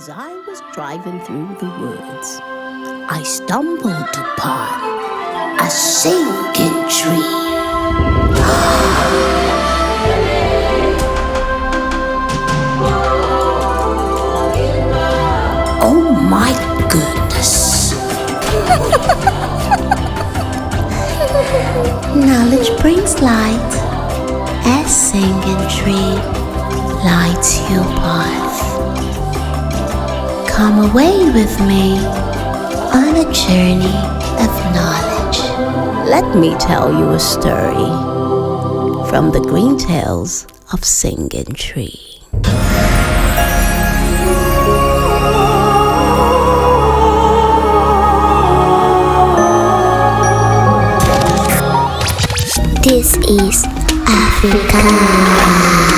As I was driving through the woods, I stumbled upon a singing tree. Oh my goodness. Knowledge brings light, as singing tree lights your path. Come away with me on a journey of knowledge. Let me tell you a story from the green tales of Singing Tree. This is Africa.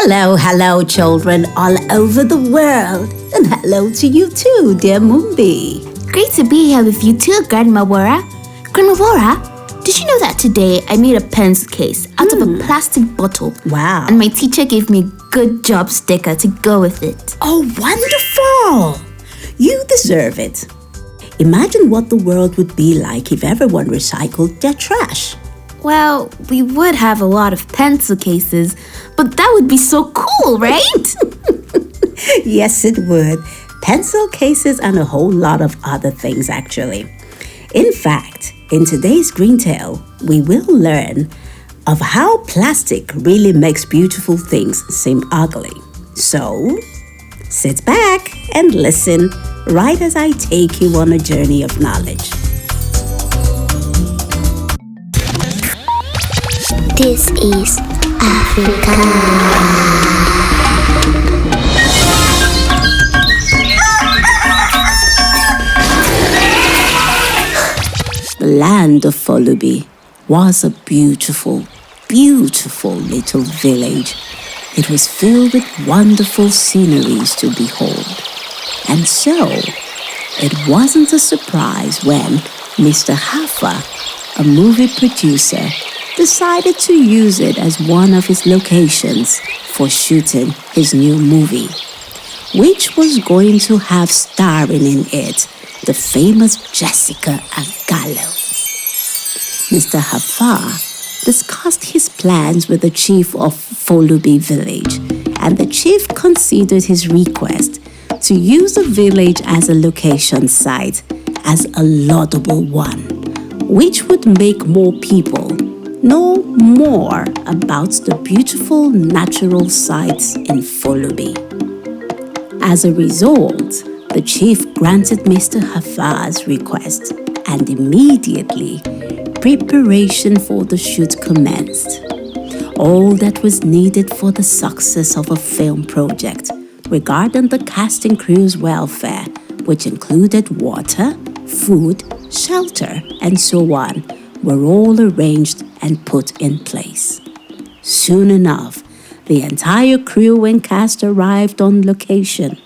Hello, children all over the world. And hello to you too, dear Mumbi. Great to be here with you too, Grandma Wura. Grandma Wura, did you know that today I made a pencil case out of a plastic bottle? Wow. And my teacher gave me a good job sticker to go with it. Oh, wonderful! You deserve it. Imagine what the world would be like if everyone recycled their trash. Well, we would have a lot of pencil cases, but that would be so cool, right? Yes, it would. Pencil cases and a whole lot of other things, actually. In fact, in today's Green Tale, we will learn of how plastic really makes beautiful things seem ugly. So, sit back and listen right as I take you on a journey of knowledge. This is Africa. The land of Folubi was a beautiful, beautiful little village. It was filled with wonderful sceneries to behold. And so, it wasn't a surprise when Mr. Hafa, a movie producer, decided to use it as one of his locations for shooting his new movie, which was going to have starring in it the famous Jessica Agallo. Mr. Hafa discussed his plans with the chief of Folubi village, and the chief considered his request to use the village as a location site as a laudable one, which would make more people know more about the beautiful natural sites in Folubi. As a result, the chief granted Mr. Hafa's request, and immediately preparation for the shoot commenced. All that was needed for the success of a film project regarding the cast and crew's welfare, which included water, food, shelter, and so on, were all arranged and put in place. Soon enough, the entire crew and cast arrived on location.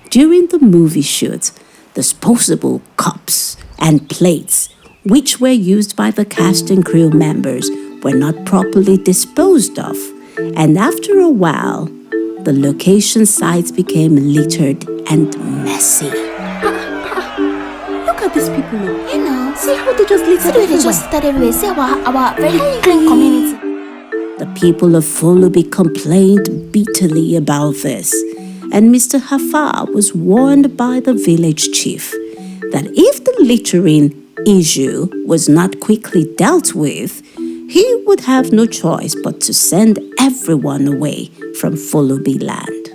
During the movie shoot, disposable cups and plates, which were used by the cast and crew members, were not properly disposed of, and after a while, the location sites became littered and messy. Look at these people now. You know, See how they just litter they everywhere. just started everywhere. See our very clean community. The people of Folubi complained bitterly about this, and Mr. Hafa was warned by the village chief that if the littering issue was not quickly dealt with, he would have no choice but to send everyone away from Folubi land.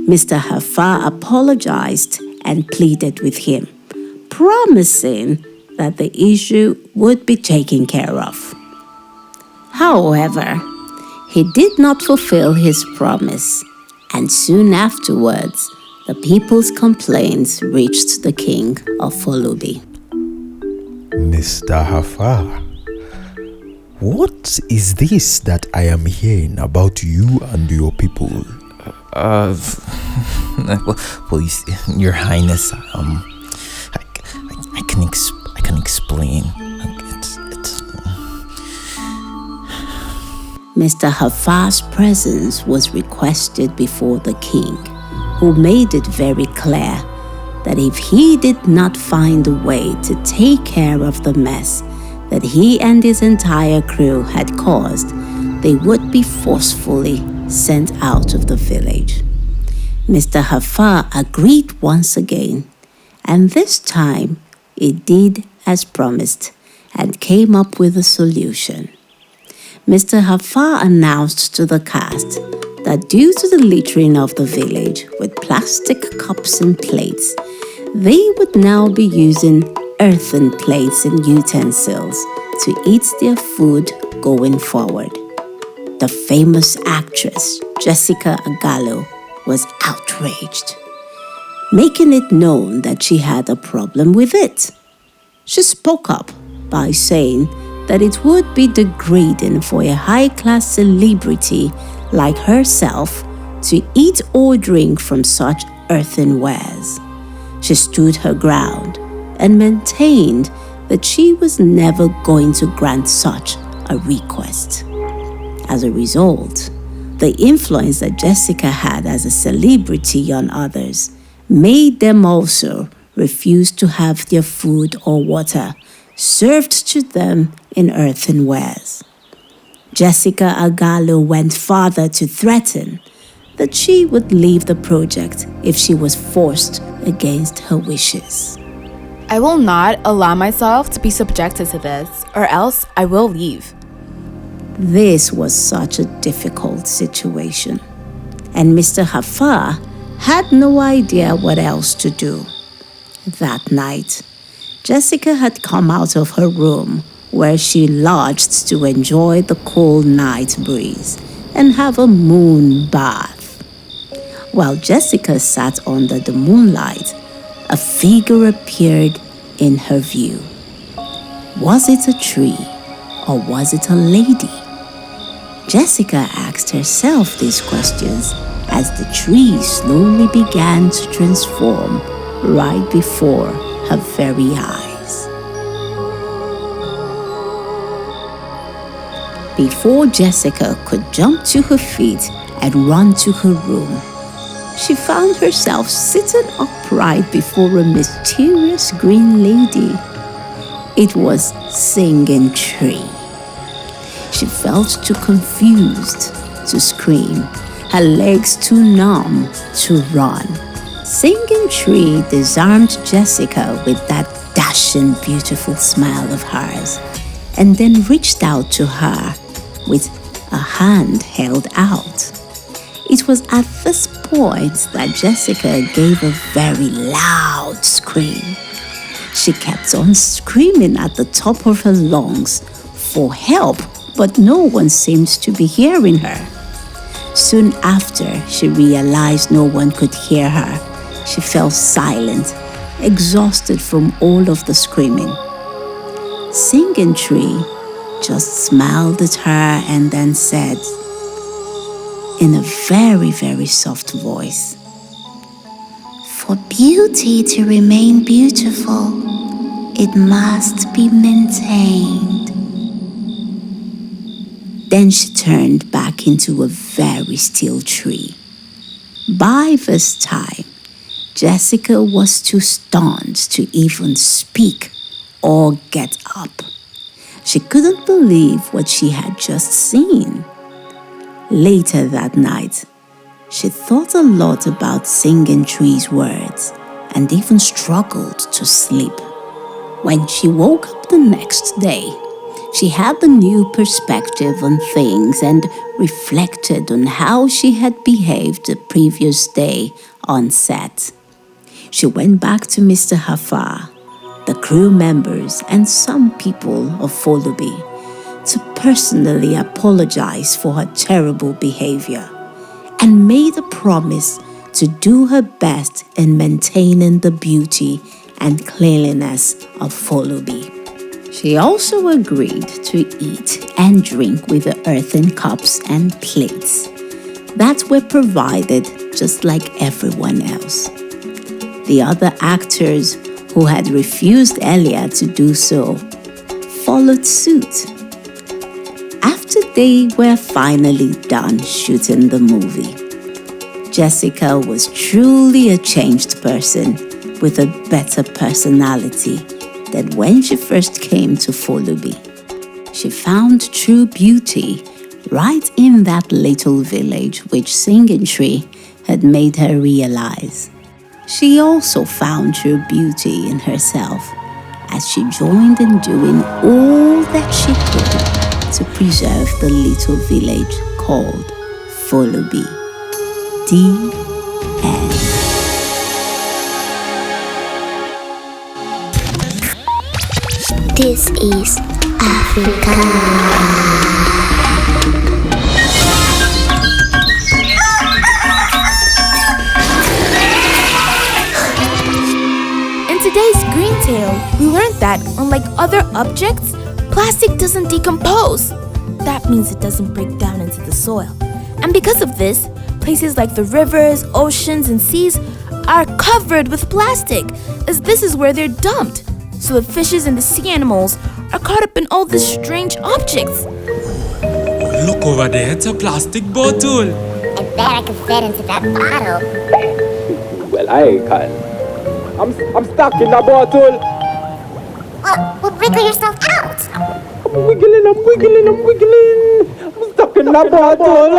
Mr. Hafa apologized and pleaded with him, promising that the issue would be taken care of. However, he did not fulfill his promise, and soon afterwards, the people's complaints reached the king of Folubi. Mr. Hafa, what is this that I am hearing about you and your people? Well, Your Highness, I can explain. Mr. Hafa's presence was requested before the king, who made it very clear that if he did not find a way to take care of the mess that he and his entire crew had caused, they would be forcefully sent out of the village. Mr. Hafa agreed once again, and this time it did as promised and came up with a solution. Mr. Hafa announced to the cast that due to the littering of the village with plastic cups and plates, they would now be using earthen plates and utensils to eat their food going forward. The famous actress Jessica Agallo was outraged, making it known that she had a problem with it. She spoke up by saying that it would be degrading for a high-class celebrity like herself to eat or drink from such earthenwares. She stood her ground and maintained that she was never going to grant such a request. As a result, the influence that Jessica had as a celebrity on others made them also refuse to have their food or water served to them in earthenwares. Jessica Agallo went farther to threaten that she would leave the project if she was forced against her wishes. I will not allow myself to be subjected to this, or else I will leave. This was such a difficult situation, and Mr. Hafa had no idea what else to do. That night, Jessica had come out of her room where she lodged to enjoy the cool night breeze and have a moon bath. While Jessica sat under the moonlight, a figure appeared in her view. Was it a tree or was it a lady? Jessica asked herself these questions as the tree slowly began to transform right before her very eyes. Before Jessica could jump to her feet and run to her room, she found herself sitting upright before a mysterious green lady. It was Singing Tree. She felt too confused to scream, her legs too numb to run. Singing Tree disarmed Jessica with that dashing, beautiful smile of hers, and then reached out to her with a hand held out. It was at this point that Jessica gave a very loud scream. She kept on screaming at the top of her lungs for help, but no one seemed to be hearing her. Soon after she realized no one could hear her, she fell silent, exhausted from all of the screaming. Singing Tree just smiled at her and then said, in a very, very soft voice, "For beauty to remain beautiful, it must be maintained." Then she turned back into a very still tree. By this time, Jessica was too stunned to even speak or get up. She couldn't believe what she had just seen. Later that night, she thought a lot about Singing Tree's words and even struggled to sleep. When she woke up the next day, she had a new perspective on things and reflected on how she had behaved the previous day on set. She went back to Mr. Hafa, the crew members, and some people of Folubi to personally apologize for her terrible behavior and made a promise to do her best in maintaining the beauty and cleanliness of Folubi. She also agreed to eat and drink with the earthen cups and plates that were provided just like everyone else. The other actors who had refused earlier to do so followed suit. After They were finally done shooting the movie. Jessica was truly a changed person with a better personality than when she first came to Folubi. She found true beauty right in that little village which Singing Tree had made her realize. She also found true beauty in herself as she joined in doing all that she could to preserve the little village called Folubi. The end. This is Africa. Today's green tale, we learned that, unlike other objects, plastic doesn't decompose. That means it doesn't break down into the soil. And because of this, places like the rivers, oceans, and seas are covered with plastic, as this is where they're dumped. So the fishes and the sea animals are caught up in all these strange objects. Look over there, it's a plastic bottle. I bet I can fit into that bottle. Well, I can. I'm stuck in the bottle. Well, wiggle yourself out. I'm wiggling. I'm stuck in the bottle.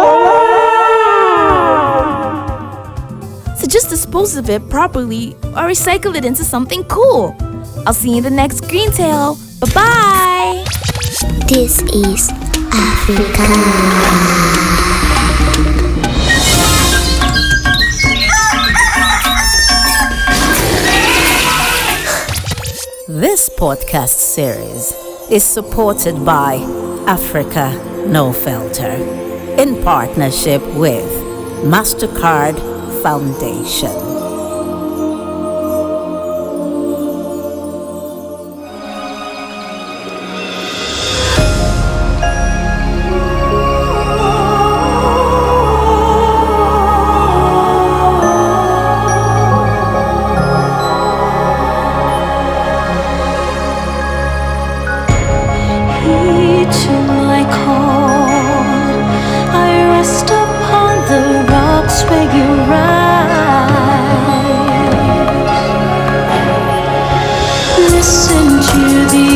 So just dispose of it properly or recycle it into something cool. I'll see you in the next green tale. Bye-bye. This is Africa. This podcast series is supported by Africa No Filter in partnership with MasterCard Foundation. To my call, I rest upon the rocks where you rise. Listen to the